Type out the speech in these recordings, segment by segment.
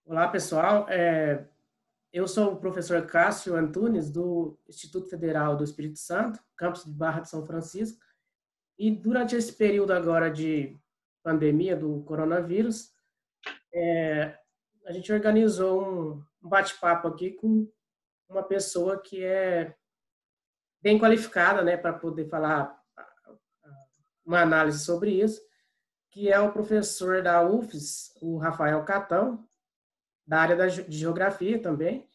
Olá, pessoal. Eu sou o professor Cássio Antunes, do Instituto Federal do Espírito Santo, campus de Barra de São Francisco. E durante esse período agora de pandemia do coronavírus, a gente organizou um bate-papo aqui com uma pessoa que é bem qualificada, né, para poder falar uma análise sobre isso, que é o professor da UFES, o Rafael Catão, da área de geografia também.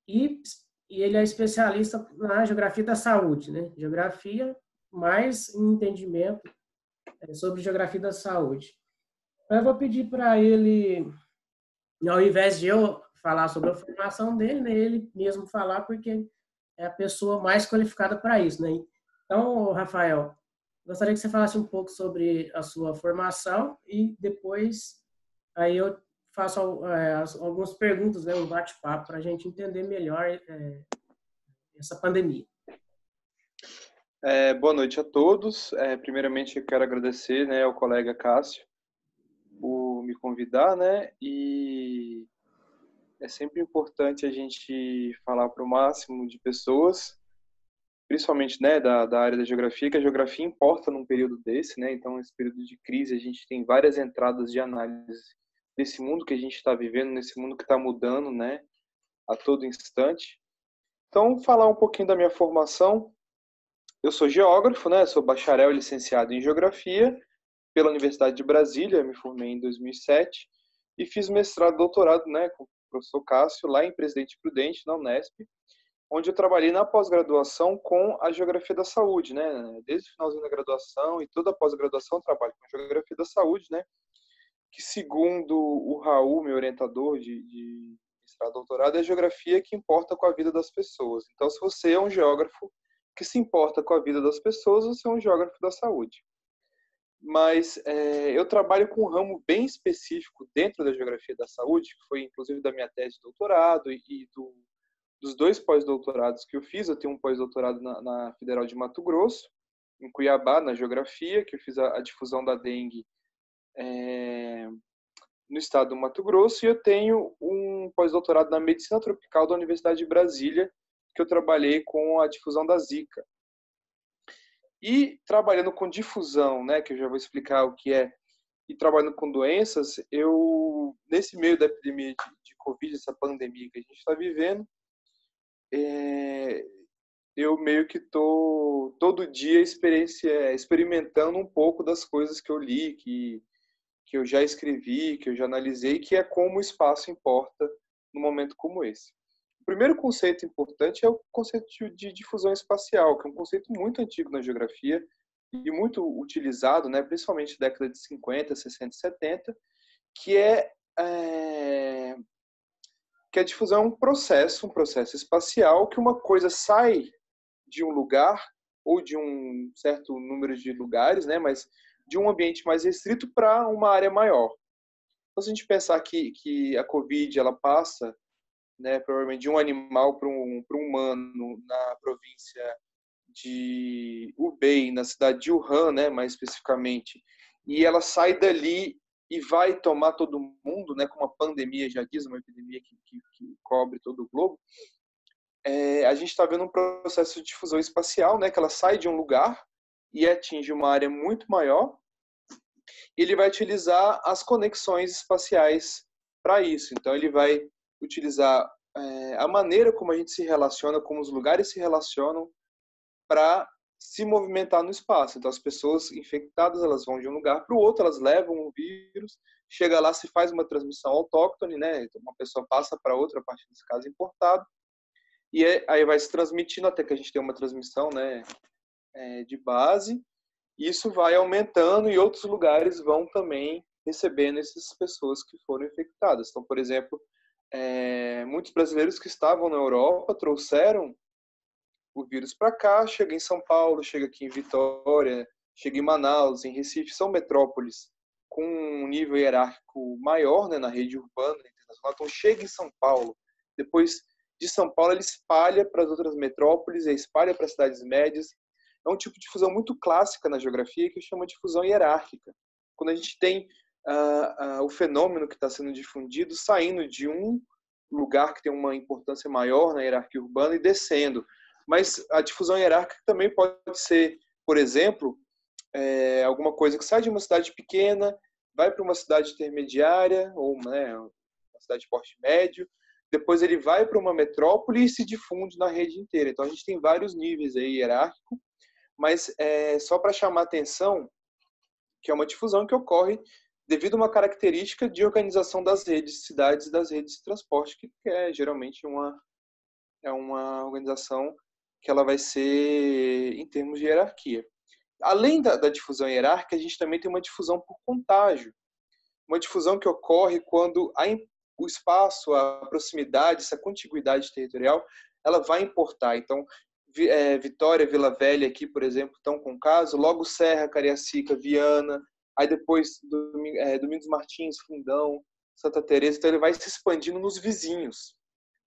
E, e ele é especialista na geografia da saúde, né? Geografia mais entendimento sobre geografia da saúde. Então, eu vou pedir para ele, ao invés de eu falar sobre a formação dele, né, ele mesmo falar, porque é a pessoa mais qualificada para isso, né? Então, Rafael, gostaria que você falasse um pouco sobre a sua formação e depois aí eu faço algumas perguntas, né, um bate-papo para a gente entender melhor essa pandemia. Boa noite a todos. Primeiramente, eu quero agradecer, né, ao colega Cássio por me convidar, né? E é sempre importante a gente falar para o máximo de pessoas, principalmente, né, da área da geografia, que a geografia importa num período desse, né? Então, nesse período de crise, a gente tem várias entradas de análise desse mundo que a gente está vivendo, nesse mundo que está mudando, né, a todo instante. Então, falar um pouquinho da minha formação. Eu sou geógrafo, né? Sou bacharel e licenciado em geografia pela Universidade de Brasília, me formei em 2007 e fiz mestrado e doutorado, né, com o professor Cássio, lá em Presidente Prudente, na Unesp, onde eu trabalhei na pós-graduação com a geografia da saúde, né? Desde o finalzinho da graduação e toda a pós-graduação eu trabalho com a geografia da saúde, né? Que segundo o Raul, meu orientador de mestrado e doutorado, é a geografia que importa com a vida das pessoas. Então, se você é um geógrafo que se importa com a vida das pessoas, você é um geógrafo da saúde. Mas eu trabalho com um ramo bem específico dentro da geografia da saúde, que foi inclusive da minha tese de doutorado e dos dois pós-doutorados que eu fiz. Eu tenho um pós-doutorado na Federal de Mato Grosso, em Cuiabá, na geografia, que eu fiz a difusão da dengue no estado do Mato Grosso, e eu tenho um pós-doutorado na medicina tropical da Universidade de Brasília, que eu trabalhei com a difusão da Zika. E trabalhando com difusão, né, que eu já vou explicar o que é, e trabalhando com doenças, eu, nesse meio da epidemia de Covid, essa pandemia que a gente está vivendo, eu meio que estou todo dia experimentando um pouco das coisas que eu li, que eu já escrevi, que eu já analisei, que é como o espaço importa num momento como esse. O primeiro conceito importante é o conceito de difusão espacial, que é um conceito muito antigo na geografia e muito utilizado, né, principalmente na década de 50, 60 e 70, que que a difusão é um processo espacial, que uma coisa sai de um lugar ou de um certo número de lugares, né, mas de um ambiente mais restrito para uma área maior. Então, se a gente pensar que a Covid ela passa, né, provavelmente de um animal para um humano na província de Hubei, na cidade de Wuhan, né, mais especificamente, e ela sai dali e vai tomar todo mundo, né, com uma pandemia, já diz, uma epidemia que cobre todo o globo, a gente está vendo um processo de difusão espacial, né, que ela sai de um lugar e atinge uma área muito maior, e ele vai utilizar as conexões espaciais para isso. Então, ele vai utilizar a maneira como a gente se relaciona, como os lugares se relacionam para se movimentar no espaço. Então, as pessoas infectadas, elas vão de um lugar para o outro, elas levam o vírus, chega lá, se faz uma transmissão autóctone, né? Então, uma pessoa passa para outra, a partir desse caso importado, e aí vai se transmitindo até que a gente tem uma transmissão, né, de base. Isso vai aumentando e outros lugares vão também recebendo essas pessoas que foram infectadas. Então, por exemplo, muitos brasileiros que estavam na Europa trouxeram o vírus para cá, chega em São Paulo, chega aqui em Vitória, chega em Manaus, em Recife, são metrópoles com um nível hierárquico maior, né, na rede urbana internacional. Então, chega em São Paulo, depois de São Paulo ele espalha para as outras metrópoles, espalha para as cidades médias. É um tipo de difusão muito clássica na geografia que chama de difusão hierárquica. Quando a gente tem o fenômeno que está sendo difundido saindo de um lugar que tem uma importância maior na hierarquia urbana e descendo. Mas a difusão hierárquica também pode ser, por exemplo, alguma coisa que sai de uma cidade pequena, vai para uma cidade intermediária, ou né, uma cidade de porte médio, depois ele vai para uma metrópole e se difunde na rede inteira. Então a gente tem vários níveis aí hierárquicos, mas só para chamar atenção que é uma difusão que ocorre devido a uma característica de organização das redes de cidades e das redes de transporte, que é geralmente uma organização que ela vai ser em termos de hierarquia. Além da difusão hierárquica, a gente também tem uma difusão por contágio. Uma difusão que ocorre quando o espaço, a proximidade, essa contiguidade territorial, ela vai importar. Então, Vitória, Vila Velha aqui, por exemplo, estão com caso, logo Serra, Cariacica, Viana, aí depois Domingos Martins, Fundão, Santa Teresa, então ele vai se expandindo nos vizinhos,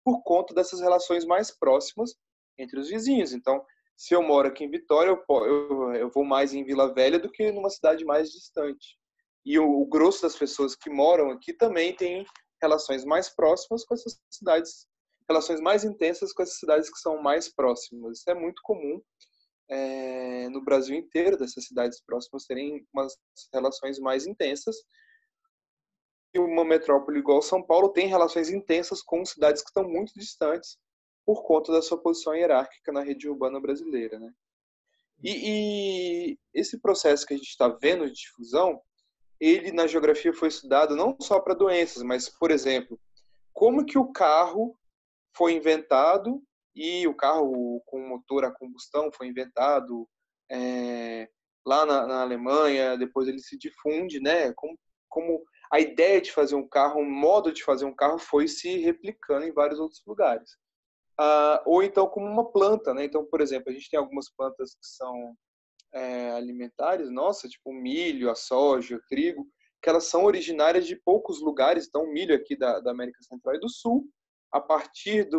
por conta dessas relações mais próximas entre os vizinhos. Então, se eu moro aqui em Vitória, eu vou mais em Vila Velha do que numa cidade mais distante. E o grosso das pessoas que moram aqui também tem relações mais próximas com essas cidades, relações mais intensas com essas cidades que são mais próximas. Isso é muito comum no Brasil inteiro, dessas cidades próximas terem umas relações mais intensas. E uma metrópole igual São Paulo tem relações intensas com cidades que estão muito distantes por conta da sua posição hierárquica na rede urbana brasileira, né? E esse processo que a gente está vendo de difusão, ele na geografia foi estudado não só para doenças, mas, por exemplo, como que o carro foi inventado e o carro com motor a combustão foi inventado lá na Alemanha, depois ele se difunde, né? Como a ideia de fazer um carro, o modo de fazer um carro foi se replicando em vários outros lugares. Ou então como uma planta, né? Então, por exemplo, a gente tem algumas plantas que são alimentares, nossa, tipo o milho, a soja, o trigo, que elas são originárias de poucos lugares. Então, o milho aqui da América Central e do Sul, a partir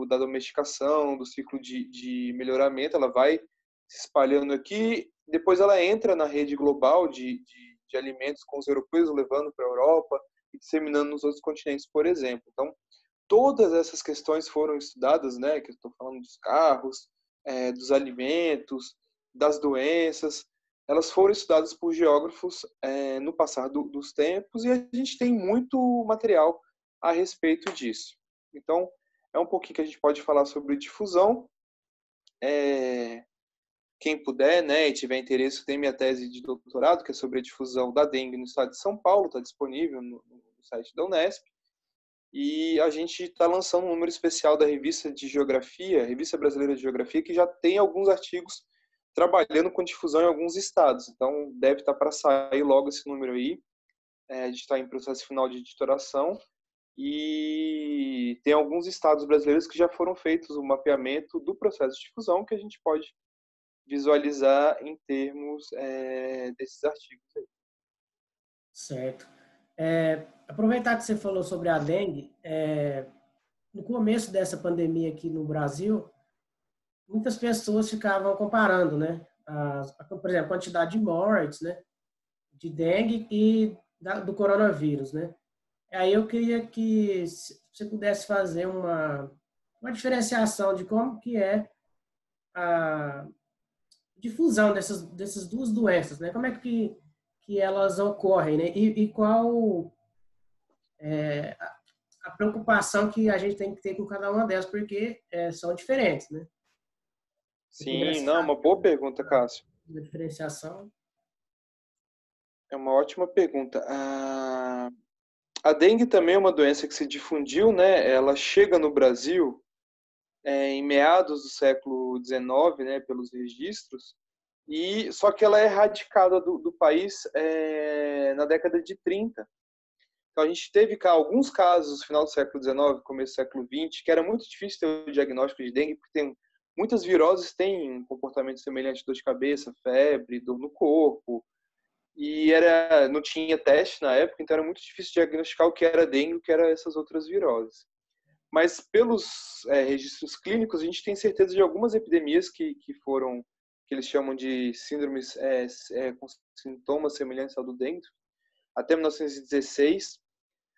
da domesticação, do ciclo de melhoramento, ela vai se espalhando aqui, depois ela entra na rede global de alimentos com os europeus, levando para a Europa e disseminando nos outros continentes, por exemplo. Então, todas essas questões foram estudadas, né, que eu estou falando dos carros, dos alimentos, das doenças, elas foram estudadas por geógrafos no passar dos tempos e a gente tem muito material a respeito disso. Então, é um pouquinho que a gente pode falar sobre difusão. Quem puder, né, e tiver interesse, tem minha tese de doutorado, que é sobre a difusão da dengue no estado de São Paulo, está disponível no site da Unesp. E a gente está lançando um número especial da revista de Geografia, Revista Brasileira de Geografia, que já tem alguns artigos trabalhando com difusão em alguns estados. Então, deve estar para sair logo esse número aí. A gente está em processo final de editoração. E tem alguns estados brasileiros que já foram feitos o mapeamento do processo de difusão, que a gente pode visualizar em termos desses artigos aí. Certo. Aproveitar que você falou sobre a dengue, no começo dessa pandemia aqui no Brasil, muitas pessoas ficavam comparando, né? Por exemplo, a quantidade de mortes, né? De dengue e do coronavírus, né? Aí eu queria que você pudesse fazer uma diferenciação de como que é a difusão dessas duas doenças, né? Como é que elas ocorrem, né? E qual a preocupação que a gente tem que ter com cada uma delas, porque são diferentes, né? Se Sim, pudesse não, fazer uma boa pergunta, Cássio. uma diferenciação. É uma ótima pergunta. A dengue também é uma doença que se difundiu, né? Ela chega no Brasil em meados do século XIX, né, pelos registros, e só que ela é erradicada do país na década de 30. Então a gente teve alguns casos no final do século XIX, começo do século XX, que era muito difícil ter o diagnóstico de dengue, porque muitas viroses têm um comportamento semelhante à dor de cabeça, febre, dor no corpo, e não tinha teste na época, então era muito difícil diagnosticar o que era dengue e o que eram essas outras viroses. Mas pelos registros clínicos, a gente tem certeza de algumas epidemias que eles chamam de síndromes com sintomas semelhantes ao do dengue. até 1916.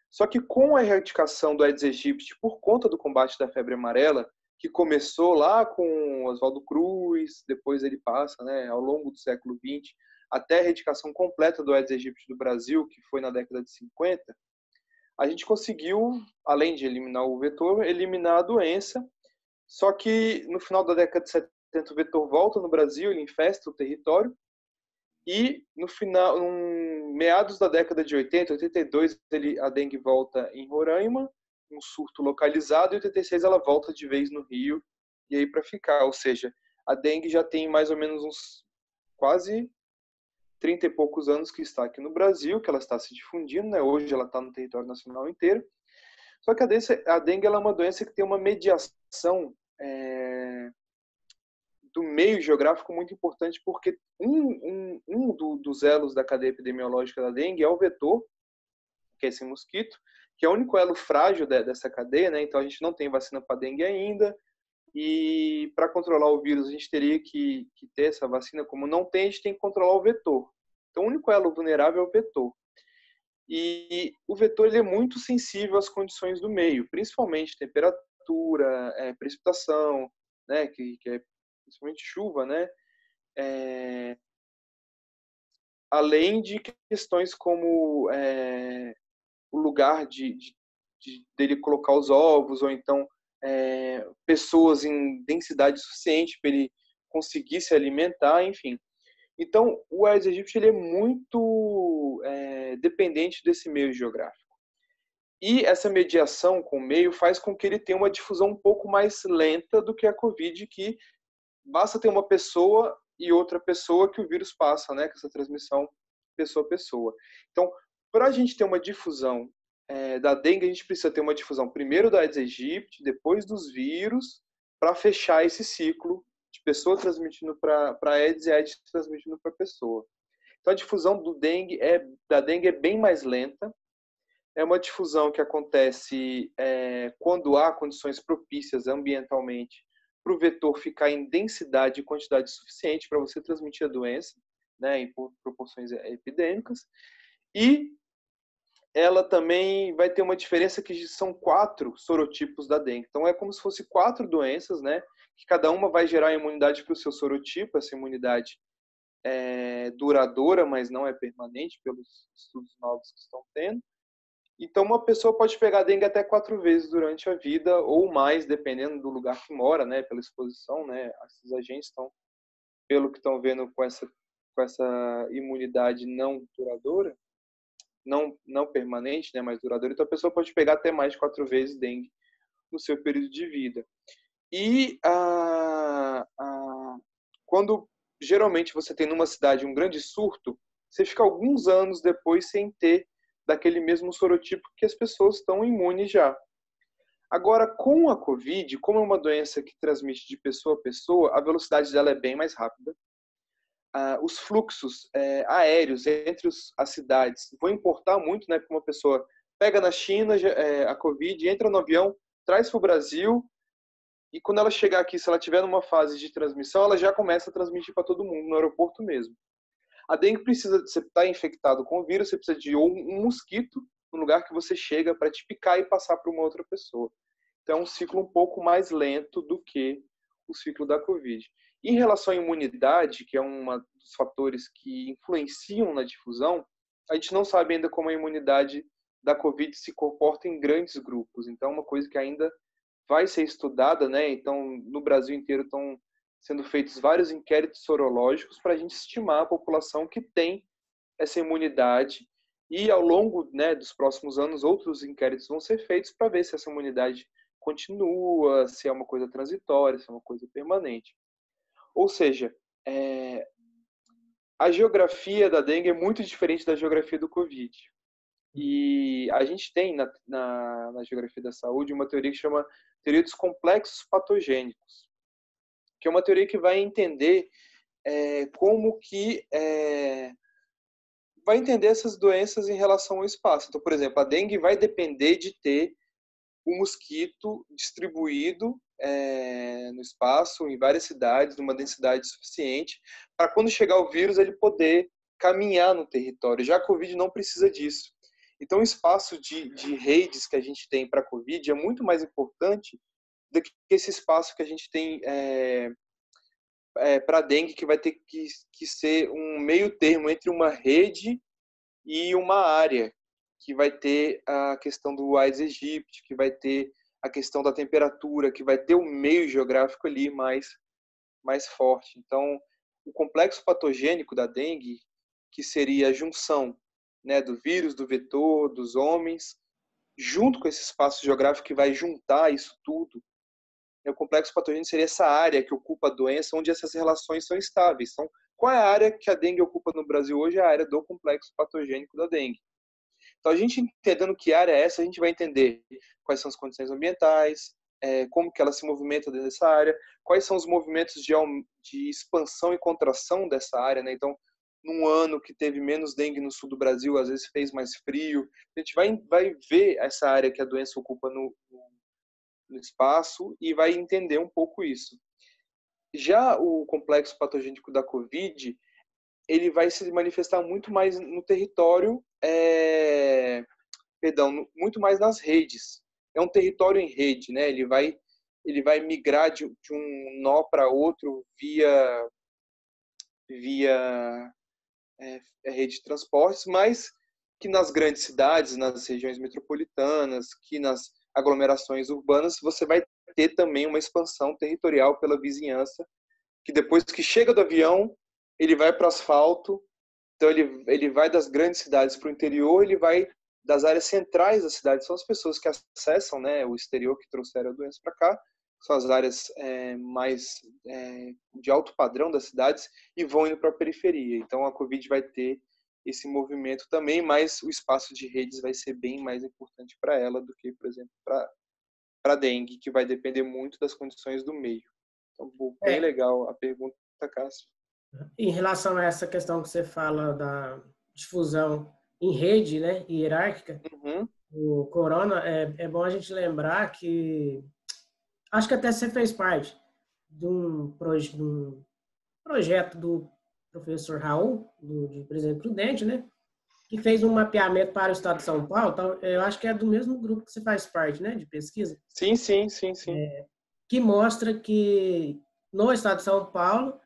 Só que com a erradicação do Aedes aegypti por conta do combate da febre amarela, que começou lá com Oswaldo Cruz, depois ele passa, né, ao longo do século XX, até a erradicação completa do Aedes aegypti do Brasil, que foi na década de 50, a gente conseguiu, além de eliminar o vetor, eliminar a doença. Só que no final da década de 70 o vetor volta no Brasil, ele infesta o território, e no final, meados da década de 80, 82, a dengue volta em Roraima, um surto localizado, e em 86 ela volta de vez no Rio, e aí para ficar. Ou seja, a dengue já tem mais ou menos uns quase 30 e poucos anos que está aqui no Brasil, que ela está se difundindo, né? Hoje ela está no território nacional inteiro. Só que a dengue ela é uma doença que tem uma mediação do meio geográfico muito importante, porque dos elos da cadeia epidemiológica da dengue é o vetor, que é esse mosquito, que é o único elo frágil dessa cadeia, né? Então a gente não tem vacina para dengue ainda, e para controlar o vírus a gente teria que ter essa vacina. Como não tem, a gente tem que controlar o vetor. Então o único elo vulnerável é o vetor. E o vetor ele é muito sensível às condições do meio, principalmente temperatura, precipitação, né? Que é principalmente chuva, né? Além de questões como o lugar dele colocar os ovos, ou então pessoas em densidade suficiente para ele conseguir se alimentar, enfim. Então, o Aedes aegypti ele é muito dependente desse meio geográfico. E essa mediação com o meio faz com que ele tenha uma difusão um pouco mais lenta do que a Covid, que basta ter uma pessoa e outra pessoa que o vírus passa, né? Com essa transmissão pessoa a pessoa. Então, para a gente ter uma difusão da dengue, a gente precisa ter uma difusão primeiro da Aedes aegypti, depois dos vírus, para fechar esse ciclo de pessoa transmitindo para Aedes e Aedes transmitindo para pessoa. Então, a difusão da dengue é bem mais lenta. É uma difusão que acontece quando há condições propícias ambientalmente para o vetor ficar em densidade e quantidade suficiente para você transmitir a doença, né, em proporções epidêmicas. E ela também vai ter uma diferença que são 4 sorotipos da dengue. Então é como se fosse 4 doenças, né, que cada uma vai gerar imunidade para o seu sorotipo. Essa imunidade é duradoura, mas não é permanente, pelos estudos novos que estão tendo. Então, uma pessoa pode pegar dengue até 4 vezes durante a vida, ou mais, dependendo do lugar que mora, né, pela exposição, né. Esses agentes estão, pelo que estão vendo, com essa imunidade não duradoura, não permanente, né, mas duradoura. Então, a pessoa pode pegar até mais de 4 vezes dengue no seu período de vida. E quando geralmente você tem numa cidade um grande surto, você fica alguns anos depois sem ter daquele mesmo sorotipo, que as pessoas estão imunes já. Agora, com a Covid, como é uma doença que transmite de pessoa a pessoa, a velocidade dela é bem mais rápida. Os fluxos aéreos entre as cidades vão importar muito, né? Porque uma pessoa pega na China a Covid, entra no avião, traz para o Brasil, e quando ela chegar aqui, se ela estiver numa fase de transmissão, ela já começa a transmitir para todo mundo, no aeroporto mesmo. A dengue precisa, você está infectado com o vírus, você precisa de um mosquito no lugar que você chega para te picar e passar para uma outra pessoa. Então é um ciclo um pouco mais lento do que o ciclo da Covid. Em relação à imunidade, que é um dos fatores que influenciam na difusão, a gente não sabe ainda como a imunidade da Covid se comporta em grandes grupos. Então é uma coisa que ainda vai ser estudada, né? Então no Brasil inteiro estão sendo feitos vários inquéritos sorológicos para a gente estimar a população que tem essa imunidade, e ao longo, né, dos próximos anos outros inquéritos vão ser feitos para ver se essa imunidade continua, se é uma coisa transitória, se é uma coisa permanente. Ou seja, a geografia da dengue é muito diferente da geografia do Covid. E a gente tem na geografia da saúde uma teoria que chama teoria dos complexos patogênicos, que é uma teoria que vai entender como que vai entender essas doenças em relação ao espaço. Então, por exemplo, a dengue vai depender de ter um mosquito distribuído no espaço, em várias cidades, numa densidade suficiente, para quando chegar o vírus ele poder caminhar no território. Já a Covid não precisa disso. Então, o espaço de redes que a gente tem para a Covid é muito mais importante do que esse espaço que a gente tem para a dengue, que vai ter que ser um meio termo entre uma rede e uma área, que vai ter a questão do Aedes aegypti, que vai ter a questão da temperatura, que vai ter o meio geográfico ali mais forte. Então, o complexo patogênico da dengue, que seria a junção, né, do vírus, do vetor, dos homens, junto com esse espaço geográfico que vai juntar isso tudo, o complexo patogênico seria essa área que ocupa a doença, onde essas relações são estáveis. Então, qual é a área que a dengue ocupa no Brasil hoje? É a área do complexo patogênico da dengue. Então, a gente entendendo que área é essa, a gente vai entender quais são as condições ambientais, como que ela se movimenta dentro dessa área, quais são os movimentos de expansão e contração dessa área, né? Então, num ano que teve menos dengue no sul do Brasil, às vezes fez mais frio. A gente vai ver essa área que a doença ocupa no espaço e vai entender um pouco isso. Já o complexo patogênico da Covid, ele vai se manifestar muito mais no território, muito mais nas redes. É um território em rede, né? Ele vai migrar de um nó para outro via rede de transportes, mas que nas grandes cidades, nas regiões metropolitanas, que nas aglomerações urbanas, você vai ter também uma expansão territorial pela vizinhança, que depois que chega do avião, ele vai para o asfalto, então ele vai das grandes cidades para o interior, ele vai das áreas centrais da cidade, são as pessoas que acessam, né, o exterior, que trouxeram a doença para cá, são as áreas mais de alto padrão das cidades, e vão indo para a periferia. Então a Covid vai ter esse movimento também, mas o espaço de redes vai ser bem mais importante para ela do que, por exemplo, para a dengue, que vai depender muito das condições do meio. Então, bem legal a pergunta, Cássio. Em relação a essa questão que você fala da difusão em rede, né, hierárquica, o corona, é bom a gente lembrar que acho que até você fez parte de um projeto do professor Raul, de Presidente Prudente, né, que fez um mapeamento para o estado de São Paulo. Então, eu acho que é do mesmo grupo que você faz parte, né, de pesquisa. Sim. Que mostra que no estado de São Paulo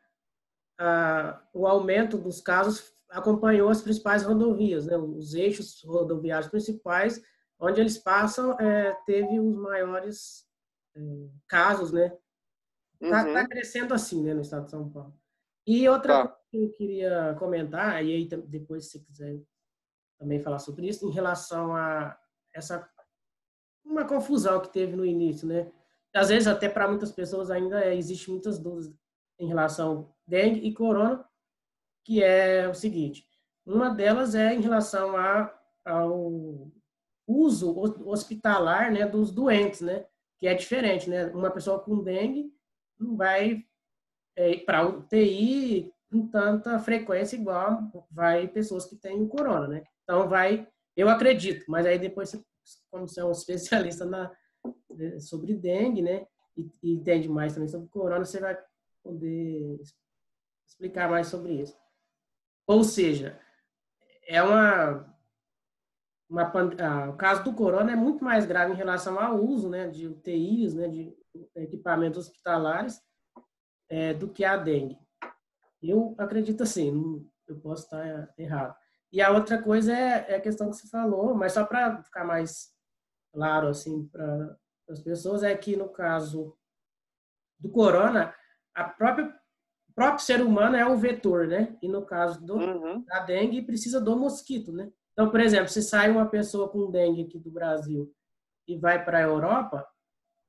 o aumento dos casos acompanhou as principais rodovias, né, os eixos rodoviários principais, onde eles passam, teve os maiores casos, né? Tá crescendo assim, né, no estado de São Paulo. E outra coisa que eu queria comentar, e aí depois, se você quiser também falar sobre isso, em relação a uma confusão que teve no início, né? Às vezes, até para muitas pessoas ainda existe muitas dúvidas em relação ao dengue e corona, que é o seguinte: uma delas é em relação ao uso hospitalar, né, dos doentes, né? Que é diferente, né? Uma pessoa com dengue não vai para UTI com tanta frequência igual vai pessoas que têm o corona, né? Então eu acredito, mas aí depois, como você é um especialista sobre dengue, né? E entende mais também sobre corona, você vai poder explicar mais sobre isso. Ou seja, o caso do corona é muito mais grave em relação ao uso, né, de UTIs, né, de equipamentos hospitalares, do que a dengue. Eu acredito assim, eu posso estar errado. E a outra coisa é a questão que você falou, mas só para ficar mais claro assim para as pessoas, é que no caso do corona, o próprio ser humano é o vetor, né? E no caso da dengue, precisa do mosquito, né? Então, por exemplo, se sai uma pessoa com dengue aqui do Brasil e vai para a Europa,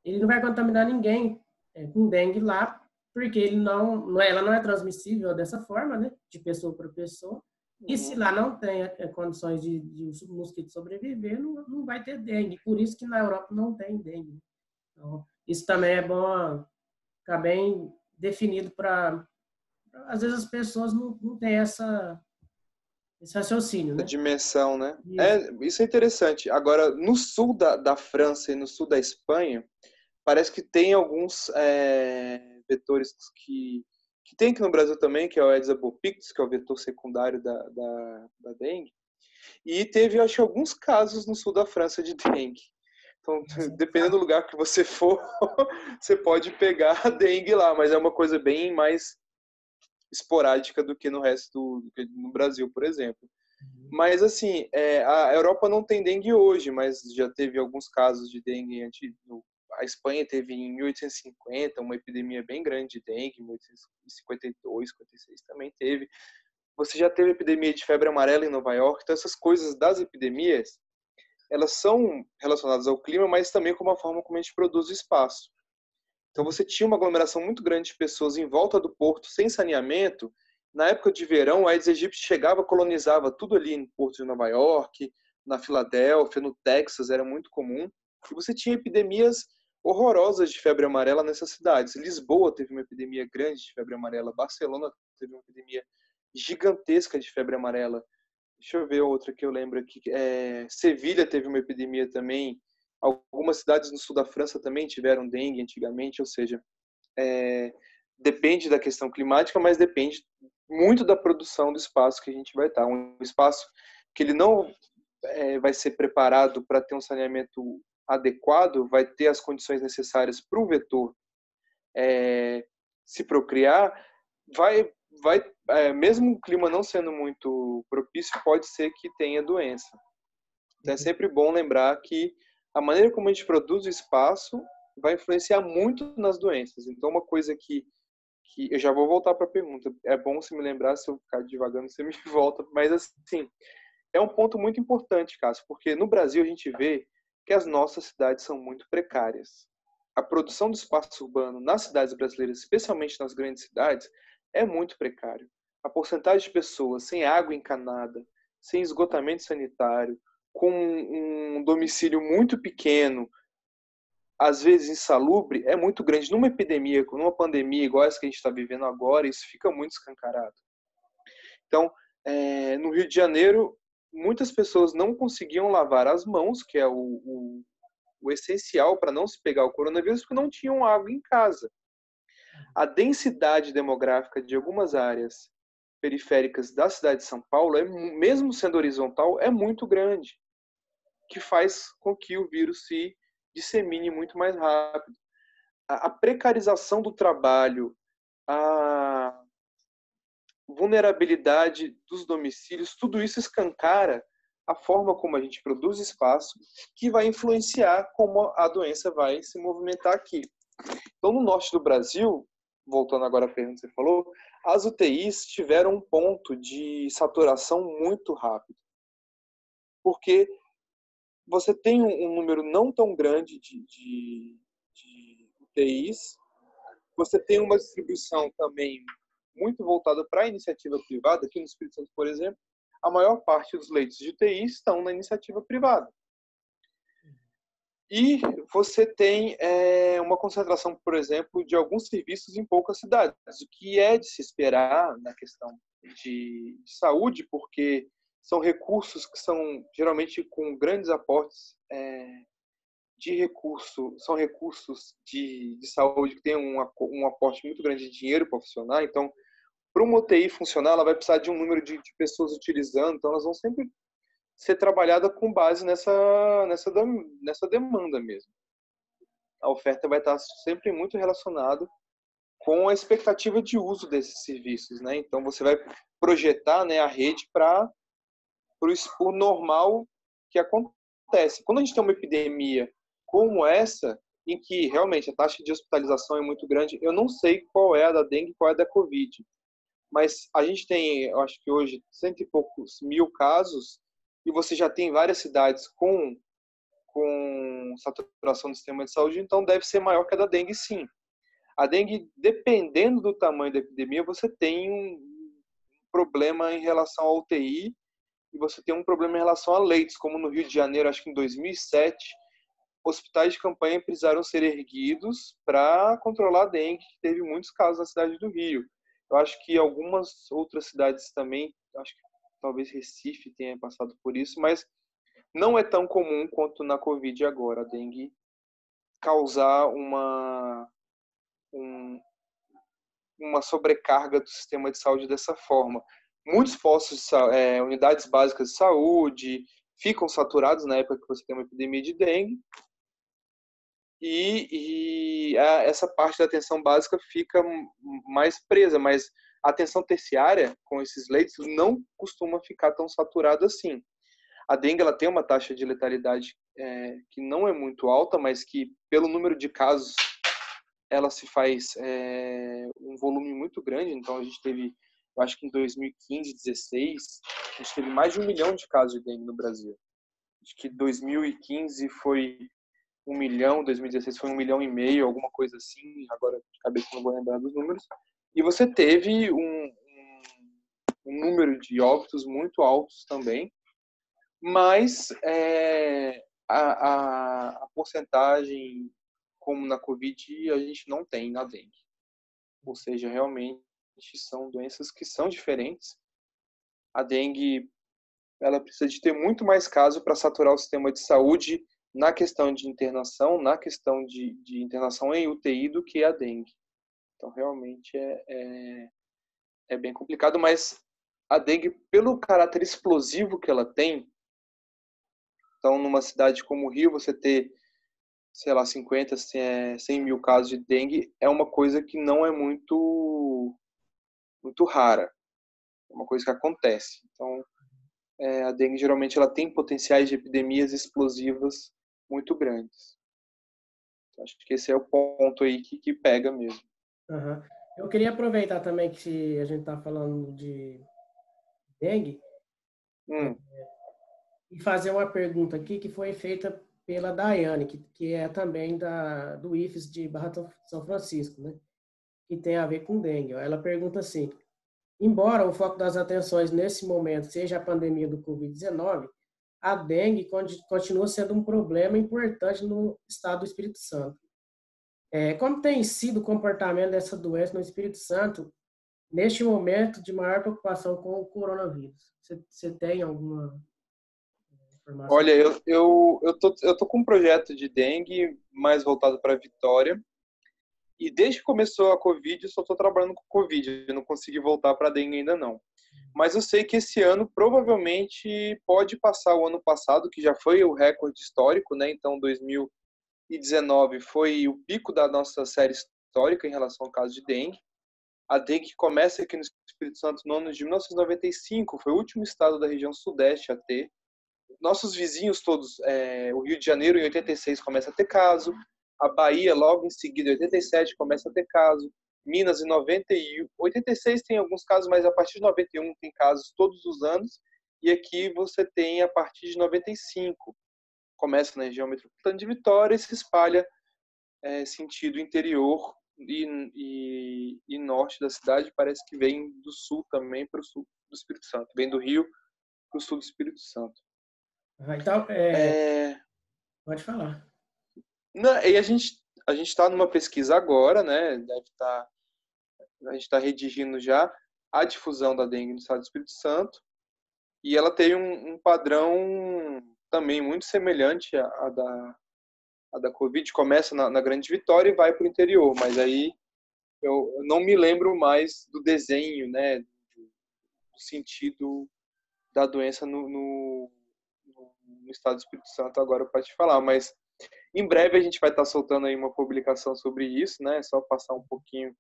ele não vai contaminar ninguém com dengue lá, porque ela não é transmissível dessa forma, né? De pessoa para pessoa. E se lá não tem condições de o mosquito sobreviver, não vai ter dengue. Por isso que na Europa não tem dengue. Então, isso também é bom ficar bem definido para... Às vezes as pessoas não têm esse raciocínio, né? A dimensão, né? Isso é interessante. Agora, no sul da França e no sul da Espanha, parece que tem alguns vetores que tem aqui no Brasil também, que é o Aedes albopictus, que é o vetor secundário da dengue. E teve, acho que, alguns casos no sul da França de dengue. Então, dependendo do lugar que você for, você pode pegar a dengue lá, mas é uma coisa bem mais esporádica do que no resto no Brasil, por exemplo. Mas, assim, a Europa não tem dengue hoje, mas já teve alguns casos de dengue antes. A Espanha teve em 1850 uma epidemia bem grande de dengue, em 1852, 56 também teve. Você já teve epidemia de febre amarela em Nova York. Então, essas coisas das epidemias, elas são relacionadas ao clima, mas também com a forma como a gente produz o espaço. Então, você tinha uma aglomeração muito grande de pessoas em volta do porto, sem saneamento. Na época de verão, o Aedes aegypti chegava, colonizava tudo ali no porto de Nova York, na Filadélfia, no Texas, era muito comum. E você tinha epidemias horrorosas de febre amarela nessas cidades. Lisboa teve uma epidemia grande de febre amarela, Barcelona teve uma epidemia gigantesca de febre amarela. Deixa eu ver outra que eu lembro aqui. Sevilha teve uma epidemia também. Algumas cidades no sul da França também tiveram dengue antigamente, ou seja, depende da questão climática, mas depende muito da produção do espaço que a gente vai estar. Um espaço que ele não vai ser preparado para ter um saneamento adequado, vai ter as condições necessárias para o vetor se procriar, mesmo o clima não sendo muito propício, pode ser que tenha doença. Então é sempre bom lembrar que a maneira como a gente produz o espaço vai influenciar muito nas doenças. Então uma coisa que eu já vou voltar para a pergunta, é bom você me lembrar, se eu ficar divagando, você me volta, mas assim, é um ponto muito importante, Cássio, porque no Brasil a gente vê que as nossas cidades são muito precárias. A produção do espaço urbano nas cidades brasileiras, especialmente nas grandes cidades, é muito precário. A porcentagem de pessoas sem água encanada, sem esgotamento sanitário, com um domicílio muito pequeno, às vezes insalubre, é muito grande. Numa epidemia, numa pandemia igual essa que a gente está vivendo agora, isso fica muito escancarado. Então, no Rio de Janeiro, muitas pessoas não conseguiam lavar as mãos, que é o essencial para não se pegar o coronavírus, porque não tinham água em casa. A densidade demográfica de algumas áreas periféricas da cidade de São Paulo, mesmo sendo horizontal, é muito grande, que faz com que o vírus se dissemine muito mais rápido. A precarização do trabalho, a vulnerabilidade dos domicílios, tudo isso escancara a forma como a gente produz espaço, que vai influenciar como a doença vai se movimentar aqui. Então, no norte do Brasil, voltando agora à pergunta que você falou, as UTIs tiveram um ponto de saturação muito rápido. Porque você tem um número não tão grande de UTIs, você tem uma distribuição também muito voltada para a iniciativa privada. Aqui no Espírito Santo, por exemplo, a maior parte dos leitos de UTI estão na iniciativa privada. E você tem uma concentração, por exemplo, de alguns serviços em poucas cidades, o que é de se esperar na questão de saúde, porque são recursos que são geralmente com grandes aportes de recurso, são recursos de saúde que tem um aporte muito grande de dinheiro para funcionar. Então, para uma UTI funcionar, ela vai precisar de um número de pessoas utilizando, então elas vão sempre ser trabalhadas com base nessa demanda mesmo. A oferta vai estar sempre muito relacionada com a expectativa de uso desses serviços, né? Então você vai projetar, né, a rede para o normal que acontece. Quando a gente tem uma epidemia como essa, em que realmente a taxa de hospitalização é muito grande, eu não sei qual é a da dengue e qual é a da Covid, mas a gente tem, eu acho que hoje, 100 e poucos mil casos, e você já tem várias cidades com saturação do sistema de saúde, então deve ser maior que a da dengue, sim. A dengue, dependendo do tamanho da epidemia, você tem um problema em relação à UTI e você tem um problema em relação a leitos, como no Rio de Janeiro, acho que em 2007, hospitais de campanha precisaram ser erguidos para controlar a dengue, que teve muitos casos na cidade do Rio. Eu acho que algumas outras cidades também, acho que talvez Recife tenha passado por isso, mas não é tão comum quanto na Covid agora, a dengue causar uma sobrecarga do sistema de saúde dessa forma. Muitos postos, unidades básicas de saúde ficam saturados na época que você tem uma epidemia de dengue, e essa parte da atenção básica fica mais presa, mas a atenção terciária com esses leitos não costuma ficar tão saturada assim. A dengue ela tem uma taxa de letalidade que não é muito alta, mas que pelo número de casos ela se faz um volume muito grande. Então a gente teve, eu acho que em 2015, 2016, a gente teve mais de 1 milhão de casos de dengue no Brasil. Acho que 2015 foi 1 milhão, 2016 foi 1,5 milhão, alguma coisa assim, agora de cabeça não vou lembrar dos números. E você teve um número de óbitos muito altos também, mas a porcentagem, como na Covid, a gente não tem na dengue. Ou seja, realmente são doenças que são diferentes. A dengue, ela precisa de ter muito mais casos para saturar o sistema de saúde na questão de internação, na questão de internação em UTI, do que a dengue. Então, realmente é bem complicado, mas a dengue, pelo caráter explosivo que ela tem, então, numa cidade como o Rio, você ter, sei lá, 50, 100 mil casos de dengue é uma coisa que não é muito rara. É uma coisa que acontece. Então, a dengue, geralmente, ela tem potenciais de epidemias explosivas muito grandes. Então, acho que esse é o ponto aí que pega mesmo. Uhum. Eu queria aproveitar também que a gente está falando de dengue e fazer uma pergunta aqui que foi feita pela Daiane, que é também do IFES de Barra São Francisco, né? Que tem a ver com dengue. Ela pergunta assim: embora o foco das atenções nesse momento seja a pandemia do Covid-19, a dengue continua sendo um problema importante no estado do Espírito Santo. Como tem sido o comportamento dessa doença no Espírito Santo neste momento de maior preocupação com o coronavírus? Você tem alguma informação? Olha, eu tô com um projeto de dengue mais voltado para Vitória. E desde que começou a Covid, eu só estou trabalhando com Covid. Eu não consegui voltar para dengue ainda não. Mas eu sei que esse ano provavelmente pode passar o ano passado, que já foi o recorde histórico, né? Então, 2019 foi o pico da nossa série histórica em relação ao caso de dengue. A dengue começa aqui no Espírito Santo no ano de 1995, foi o último estado da região sudeste a ter. Nossos vizinhos todos, o Rio de Janeiro em 86 começa a ter caso, a Bahia logo em seguida, em 87, começa a ter caso, Minas em 86 tem alguns casos, mas a partir de 91 tem casos todos os anos, e aqui você tem a partir de 95. Começa na região metropolitana de Vitória e se espalha sentido interior e norte da cidade, parece que vem do sul também para o sul do Espírito Santo, vem do Rio para o sul do Espírito Santo. Então, pode falar. Não, e a gente está numa pesquisa agora, né? A gente está redigindo já a difusão da dengue no estado do Espírito Santo, e ela tem um padrão também muito semelhante à da Covid. Começa na Grande Vitória e vai para o interior, mas aí eu não me lembro mais do desenho, né? Do sentido da doença no estado do Espírito Santo agora para te falar, mas em breve a gente vai estar soltando aí uma publicação sobre isso, né? Só passar um pouquinho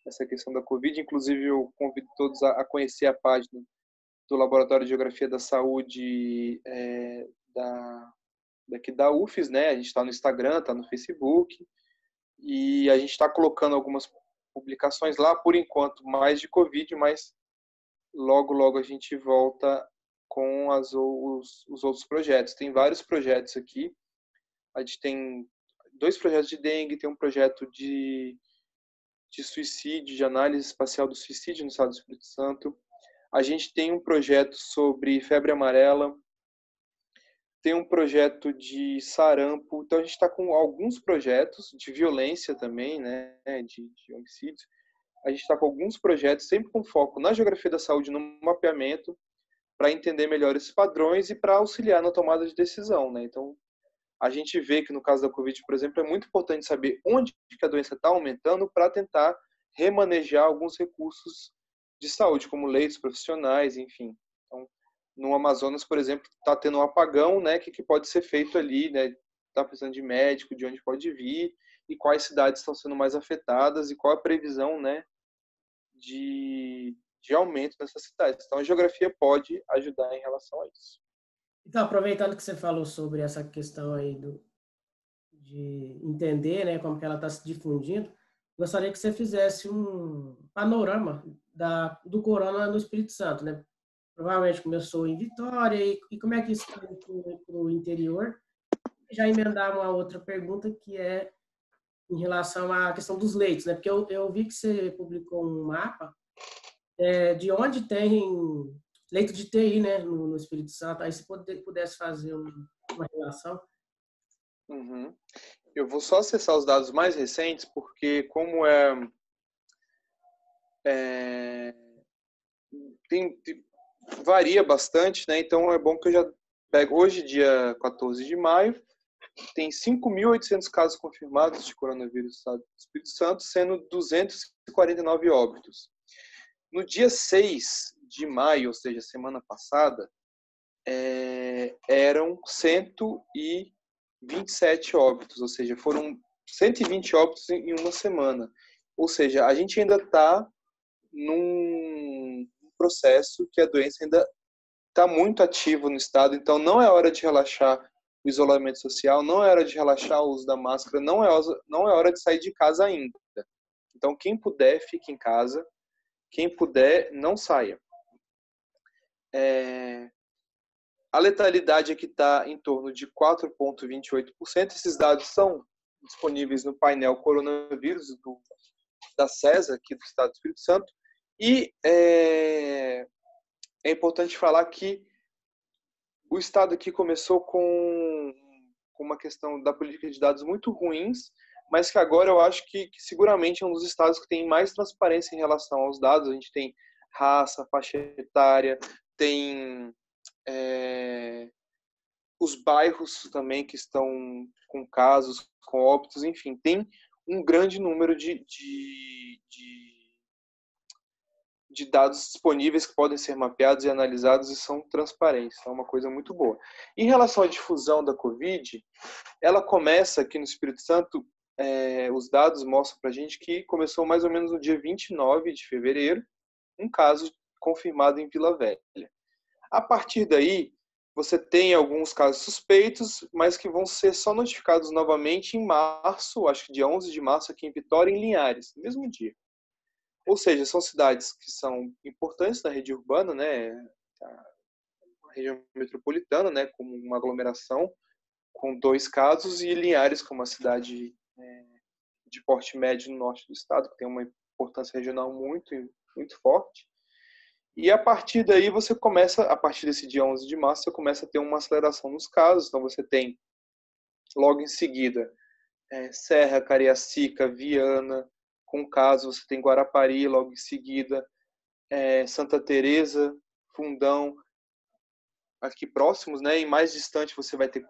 essa questão da Covid. Inclusive, eu convido todos a conhecer a página do Laboratório de Geografia da Saúde daqui da UFES, né? A gente está no Instagram, está no Facebook, e a gente está colocando algumas publicações lá, por enquanto, mais de Covid, mas logo, logo a gente volta com os outros projetos. Tem vários projetos aqui. A gente tem 2 projetos de dengue, tem um projeto de suicídio, de análise espacial do suicídio no estado do Espírito Santo. A gente tem um projeto sobre febre amarela, tem um projeto de sarampo. Então, a gente está com alguns projetos de violência também, né, de homicídios. A gente está com alguns projetos, sempre com foco na geografia da saúde, no mapeamento, para entender melhor esses padrões e para auxiliar na tomada de decisão, né? Então, a gente vê que no caso da Covid, por exemplo, é muito importante saber onde que a doença está aumentando para tentar remanejar alguns recursos de saúde, como leitos profissionais, enfim. Então, no Amazonas, por exemplo, está tendo um apagão, né? O que pode ser feito ali, né? Está precisando de médico, de onde pode vir, e quais cidades estão sendo mais afetadas, e qual a previsão, né, de aumento nessas cidades. Então, a geografia pode ajudar em relação a isso. Então, aproveitando que você falou sobre essa questão aí de entender, né, como que ela está se difundindo, gostaria que você fizesse um panorama do corona no Espírito Santo, né? Provavelmente começou em Vitória, e como é que isso está para o interior? Já emendar uma outra pergunta, que é em relação à questão dos leitos, né? Porque eu vi que você publicou um mapa de onde tem leito de TI, né, no Espírito Santo. Aí se pudesse fazer uma relação. Uhum. Eu vou só acessar os dados mais recentes, porque como varia bastante, né? Então é bom que eu já pego hoje, dia 14 de maio, tem 5.800 casos confirmados de coronavírus no estado do Espírito Santo, sendo 249 óbitos. No dia 6 de maio, ou seja, semana passada, eram 127 óbitos, ou seja, foram 120 óbitos em uma semana. Ou seja, a gente ainda está num processo que a doença ainda está muito ativa no estado, então não é hora de relaxar o isolamento social, não é hora de relaxar o uso da máscara, não é hora de sair de casa ainda. Então, quem puder, fique em casa. Quem puder, não saia. A letalidade aqui está em torno de 4,28%. Esses dados são disponíveis no painel coronavírus da CESA, aqui do estado do Espírito Santo. E é importante falar que o estado aqui começou com uma questão da política de dados muito ruins, mas que agora eu acho que seguramente é um dos estados que tem mais transparência em relação aos dados. A gente tem raça, faixa etária, tem os bairros também que estão com casos, com óbitos, enfim, tem um grande número de dados disponíveis que podem ser mapeados e analisados e são transparentes. É uma coisa muito boa. Em relação à difusão da Covid, ela começa aqui no Espírito Santo, os dados mostram para a gente que começou mais ou menos no dia 29 de fevereiro, um caso confirmado em Vila Velha. A partir daí, você tem alguns casos suspeitos, mas que vão ser só notificados novamente em março, acho que dia 11 de março, aqui em Vitória, em Linhares, no mesmo dia. Ou seja, são cidades que são importantes na rede urbana, né, a região metropolitana, né, como uma aglomeração, com 2 casos, e Linhares, como uma cidade de porte médio no norte do estado, que tem uma importância regional muito, muito forte. E a partir daí você começa, a partir desse dia 11 de março, você começa a ter uma aceleração nos casos. Então você tem, logo em seguida, Serra, Cariacica, Viana, com casos. Você tem Guarapari, logo em seguida, Santa Teresa, Fundão, aqui próximos, né? E mais distante você vai ter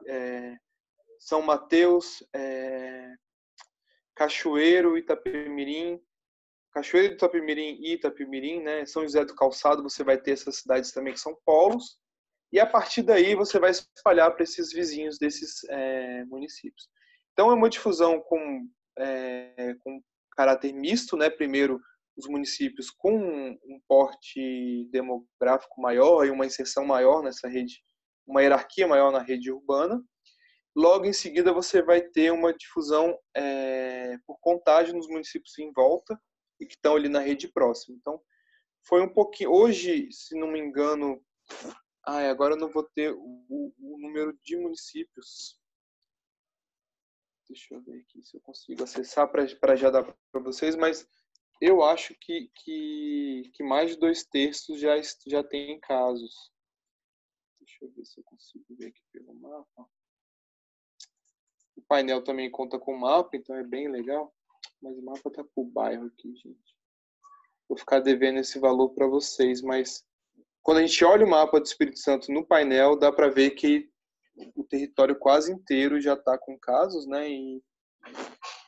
São Mateus, Cachoeiro, Itapemirim, Cachoeiro do Itapemirim e Itapemirim, né? São José do Calçado, você vai ter essas cidades também que são polos, e a partir daí você vai espalhar para esses vizinhos desses municípios. Então é uma difusão com caráter misto, né? Primeiro, os municípios com um porte demográfico maior e uma inserção maior nessa rede, uma hierarquia maior na rede urbana. Logo em seguida você vai ter uma difusão por contágio nos municípios em volta, e que estão ali na rede próxima. Então, foi um pouquinho... Hoje, se não me engano... agora eu não vou ter o número de municípios. Deixa eu ver aqui se eu consigo acessar para já dar para vocês, mas eu acho que mais de 2/3 já tem casos. Deixa eu ver se eu consigo ver aqui pelo mapa. O painel também conta com mapa, então é bem legal. Mas o mapa tá por bairro aqui, gente. Vou ficar devendo esse valor para vocês, mas quando a gente olha o mapa do Espírito Santo no painel, dá para ver que o território quase inteiro já está com casos, né? E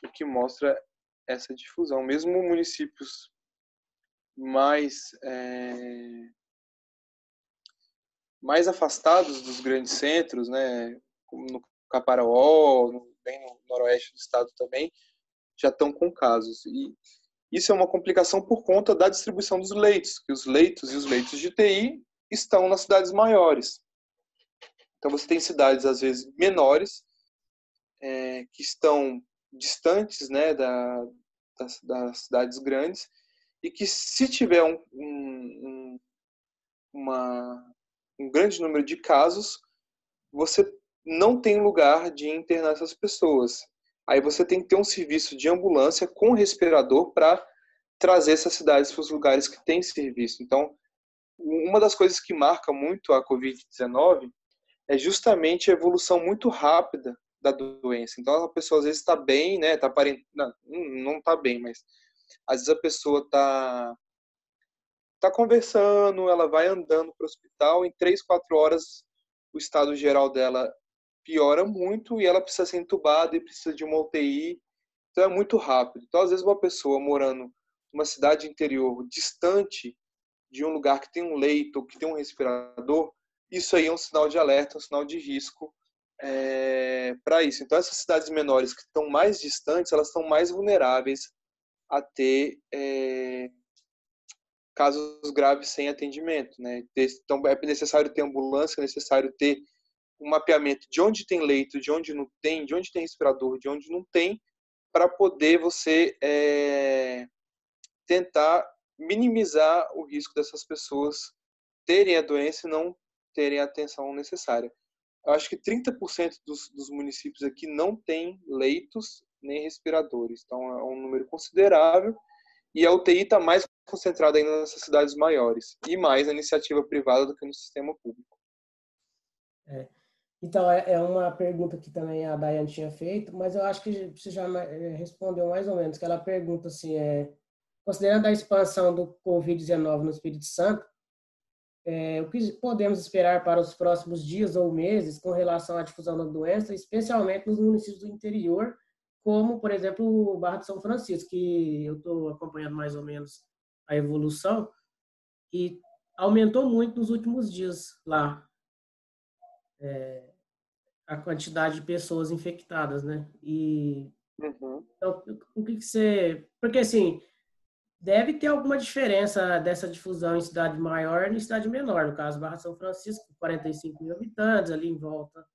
o que mostra essa difusão. Mesmo municípios mais afastados dos grandes centros, né, como no Caparaó, bem no noroeste do estado também, já estão com casos. E isso é uma complicação por conta da distribuição dos leitos, que os leitos e os leitos de UTI estão nas cidades maiores. Então você tem cidades, às vezes, menores, que estão distantes, né, das cidades grandes, e que se tiver um grande número de casos, você não tem lugar de internar essas pessoas. Aí você tem que ter um serviço de ambulância com respirador para trazer essas cidades para os lugares que tem serviço. Então, uma das coisas que marca muito a Covid-19 é justamente a evolução muito rápida da doença. Então, a pessoa às vezes está bem, né? Não está bem, mas às vezes a pessoa tá conversando, ela vai andando para o hospital, em 3, 4 horas o estado geral dela piora muito e ela precisa ser entubada e precisa de uma UTI. Então é muito rápido. Então, às vezes, uma pessoa morando numa cidade interior distante de um lugar que tem um leito ou que tem um respirador, isso aí é um sinal de alerta, um sinal de risco para isso. Então, essas cidades menores que estão mais distantes, elas estão mais vulneráveis a ter casos graves sem atendimento, né? Então, é necessário ter ambulância, é necessário ter um mapeamento de onde tem leito, de onde não tem, de onde tem respirador, de onde não tem, para poder você tentar minimizar o risco dessas pessoas terem a doença e não terem a atenção necessária. Eu acho que 30% dos municípios aqui não tem leitos nem respiradores, então é um número considerável, e a UTI está mais concentrada ainda nessas cidades maiores, e mais na iniciativa privada do que no sistema público. Então, é uma pergunta que também a Daiane tinha feito, mas eu acho que você já respondeu mais ou menos, que ela pergunta assim, considerando a expansão do Covid-19 no Espírito Santo, o que podemos esperar para os próximos dias ou meses com relação à difusão da doença, especialmente nos municípios do interior, como, por exemplo, o Barra de São Francisco, que eu estou acompanhando mais ou menos a evolução, e aumentou muito nos últimos dias lá a quantidade de pessoas infectadas, né? Então, o que você... Porque, assim, deve ter alguma diferença dessa difusão em cidade maior e em cidade menor. No caso, Barra São Francisco, 45 mil habitantes, ali em volta.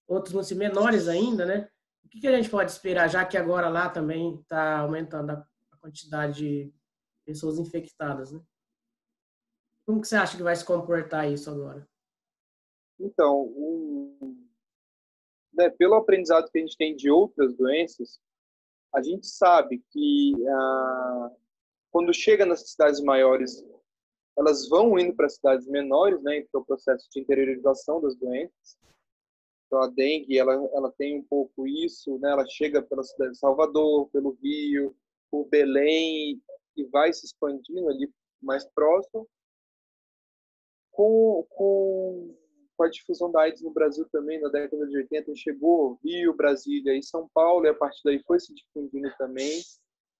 Outros municípios menores ainda, né? O que a gente pode esperar, já que agora lá também está aumentando a quantidade de pessoas infectadas, né? Como que você acha que vai se comportar isso agora? Então, pelo aprendizado que a gente tem de outras doenças, a gente sabe que quando chega nas cidades maiores, elas vão indo para cidades menores, né, que é o processo de interiorização das doenças. Então, a dengue, ela tem um pouco isso, né, ela chega pela cidade de Salvador, pelo Rio, por Belém, e vai se expandindo ali mais próximo. Com a difusão da AIDS no Brasil também, na década de 80, chegou Rio, Brasília e São Paulo, e a partir daí foi se difundindo também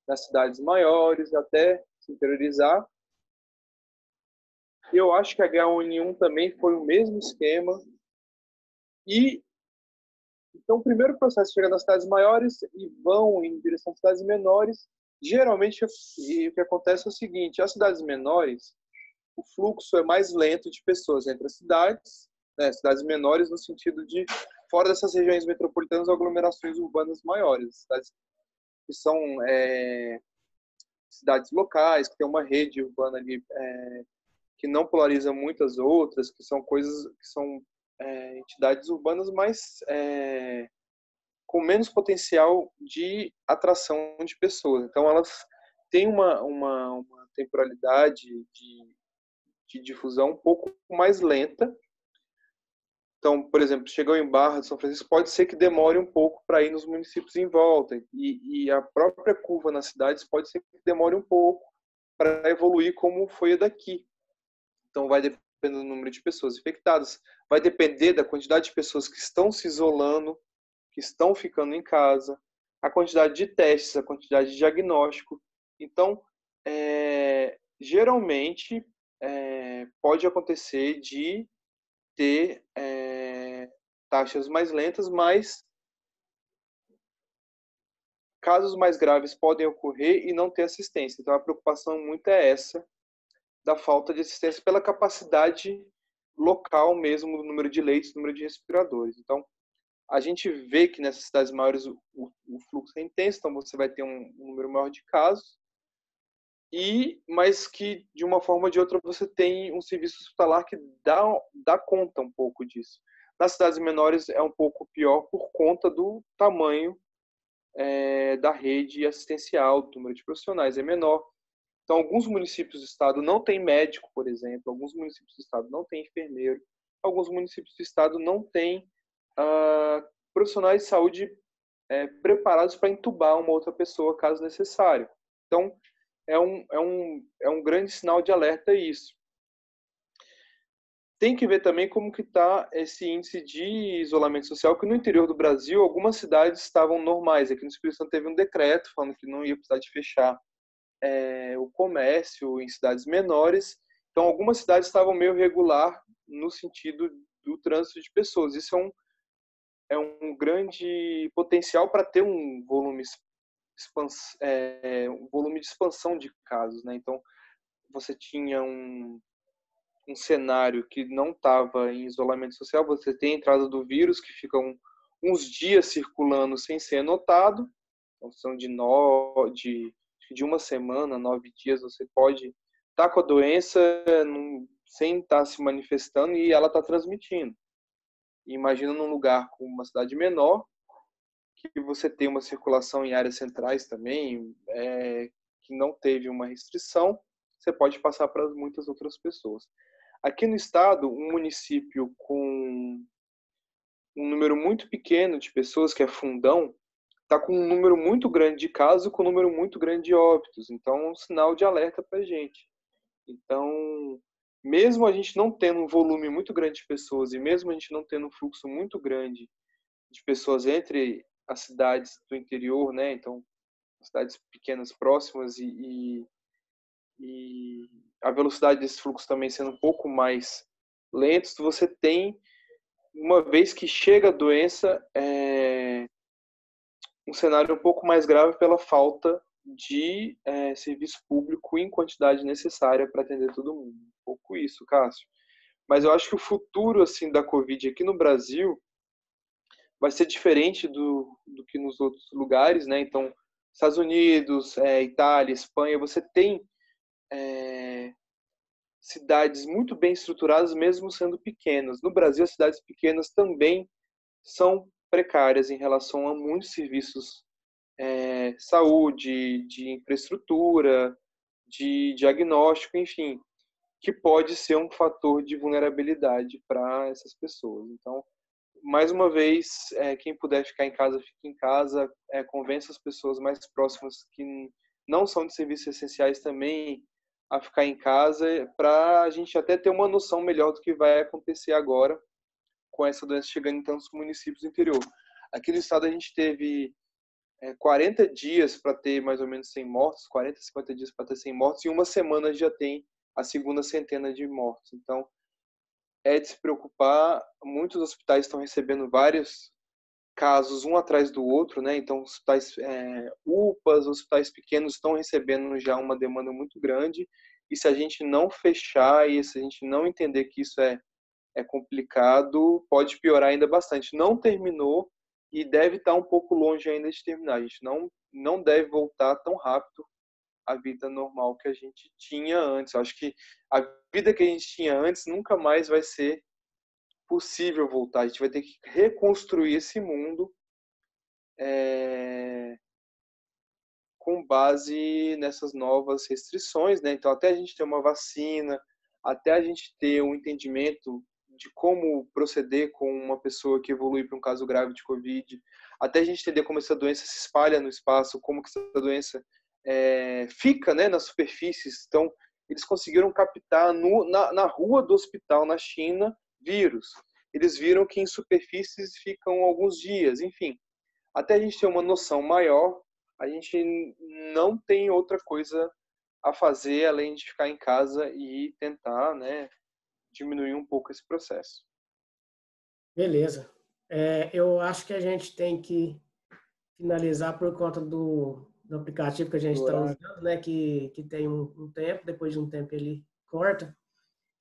nas cidades maiores, até se interiorizar. Eu acho que a H1N1 também foi o mesmo esquema. E então, o primeiro processo chega nas cidades maiores e vão em direção às cidades menores. Geralmente, o que acontece é o seguinte: as cidades menores, o fluxo é mais lento de pessoas entre as cidades, né, cidades menores no sentido de fora dessas regiões metropolitanas, aglomerações urbanas maiores, cidades que são cidades locais, que tem uma rede urbana ali que não polariza muitas outras, que são coisas que são entidades urbanas mais com menos potencial de atração de pessoas. Então elas têm uma temporalidade de difusão um pouco mais lenta. Então, por exemplo, chegou em Barra de São Francisco, pode ser que demore um pouco para ir nos municípios em volta. E a própria curva nas cidades pode ser que demore um pouco para evoluir como foi a daqui. Então, vai depender do número de pessoas infectadas, vai depender da quantidade de pessoas que estão se isolando, que estão ficando em casa. a quantidade de testes, a quantidade de diagnóstico. Então, geralmente, pode acontecer de ter taxas mais lentas, mas casos mais graves podem ocorrer e não ter assistência. Então, a preocupação muito é essa, da falta de assistência pela capacidade local mesmo, do número de leitos, número de respiradores. Então, a gente vê que nessas cidades maiores o fluxo é intenso, então você vai ter um número maior de casos, mas que, de uma forma ou de outra, você tem um serviço hospitalar que dá conta um pouco disso. Nas cidades menores é um pouco pior por conta do tamanho da rede assistencial, do número de profissionais é menor. Então, alguns municípios do estado não têm médico, por exemplo, alguns municípios do estado não têm enfermeiro, alguns municípios do estado não têm profissionais de saúde preparados para entubar uma outra pessoa, caso necessário. Então, é um grande sinal de alerta isso. Tem que ver também como que está esse índice de isolamento social, que no interior do Brasil, algumas cidades estavam normais. Aqui no Espírito Santo teve um decreto falando que não ia precisar de fechar o comércio em cidades menores. Então, algumas cidades estavam meio regular no sentido do trânsito de pessoas. Isso é um grande potencial para ter um volume de expansão de casos, né? Então, você tinha um cenário que não estava em isolamento social, você tem a entrada do vírus, que fica uns dias circulando sem ser notado, então são de uma semana, 9 dias, você pode estar com a doença sem estar se manifestando e ela está transmitindo. E imagina num lugar com uma cidade menor, que você tem uma circulação em áreas centrais também, que não teve uma restrição, você pode passar para muitas outras pessoas. Aqui no estado, um município com um número muito pequeno de pessoas, que é Fundão, está com um número muito grande de casos e com um número muito grande de óbitos. Então, é um sinal de alerta para a gente. Então, mesmo a gente não tendo um volume muito grande de pessoas e mesmo a gente não tendo um fluxo muito grande de pessoas entre as cidades do interior, né? Então, cidades pequenas próximas e a velocidade desse fluxo também sendo um pouco mais lentos, você tem, uma vez que chega a doença, um cenário um pouco mais grave pela falta de serviço público em quantidade necessária para atender todo mundo. Um pouco isso, Cássio. Mas eu acho que o futuro assim da Covid aqui no Brasil vai ser diferente do que nos outros lugares, né? Então, Estados Unidos, Itália, Espanha, você tem cidades muito bem estruturadas, mesmo sendo pequenas. No Brasil, as cidades pequenas também são precárias em relação a muitos serviços saúde, de infraestrutura, de diagnóstico, enfim, que pode ser um fator de vulnerabilidade para essas pessoas. Então, mais uma vez, quem puder ficar em casa, fique em casa, convença as pessoas mais próximas que não são de serviços essenciais também a ficar em casa, para a gente até ter uma noção melhor do que vai acontecer agora com essa doença chegando em tantos municípios do interior. Aqui no estado a gente teve 40 dias para ter mais ou menos 100 mortos, 40, 50 dias para ter 100 mortos, e uma semana já tem a segunda centena de mortos. Então, é de se preocupar. Muitos hospitais estão recebendo vários casos um atrás do outro, né? Então, hospitais UPAs, hospitais pequenos estão recebendo já uma demanda muito grande. E se a gente não fechar e se a gente não entender que isso é complicado, pode piorar ainda bastante. Não terminou e deve estar um pouco longe ainda de terminar. A gente não deve voltar tão rápido à vida normal que a gente tinha antes. Eu acho que a vida que a gente tinha antes nunca mais vai ser possível voltar. A gente vai ter que reconstruir esse mundo com base nessas novas restrições, né? Então, até a gente ter uma vacina, até a gente ter um entendimento de como proceder com uma pessoa que evolui para um caso grave de Covid, até a gente entender como essa doença se espalha no espaço, como que essa doença fica, né, nas superfícies. Então, eles conseguiram captar na rua do hospital na China vírus. Eles viram que em superfícies ficam alguns dias, enfim. até a gente ter uma noção maior, a gente não tem outra coisa a fazer além de ficar em casa e tentar, né, diminuir um pouco esse processo. Beleza. Eu acho que a gente tem que finalizar por conta do aplicativo que a gente Do está horário. usando, né? Que tem um tempo, depois de um tempo ele corta.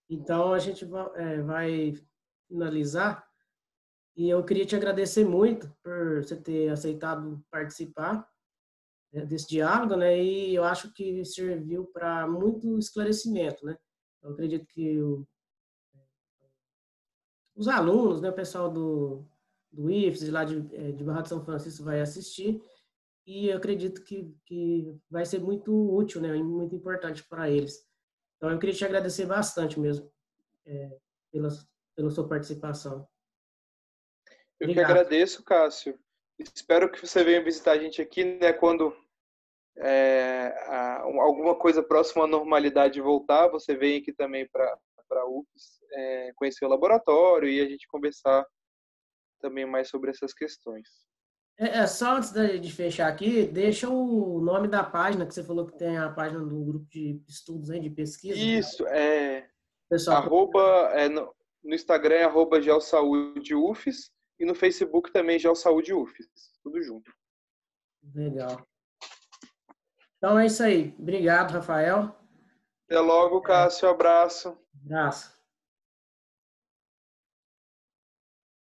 Então a gente vai finalizar. E eu queria te agradecer muito por você ter aceitado participar, né, desse diálogo, né? E eu acho que serviu para muito esclarecimento, né? Eu acredito que os alunos, né, o pessoal do IFES, lá de Barra de São Francisco, vai assistir. E eu acredito que vai ser muito útil, né? E muito importante para eles. Então, eu queria te agradecer bastante mesmo, é, pela, pela sua participação. Eu que Obrigado. agradeço, Cássio. Espero que você venha visitar a gente aqui, né, quando alguma coisa próxima à normalidade voltar, você vem aqui também para a UFES, conhecer o laboratório e a gente conversar também mais sobre essas questões. Só antes de fechar aqui, deixa o nome da página, que você falou que tem a página do grupo de estudos aí, de pesquisa. Isso, Pessoal, arroba, no Instagram é arroba geosaudeufes e no Facebook também geosaudeufes, tudo junto. legal. Então é isso aí. Obrigado, Rafael. Até logo, Cássio, abraço. Abraço.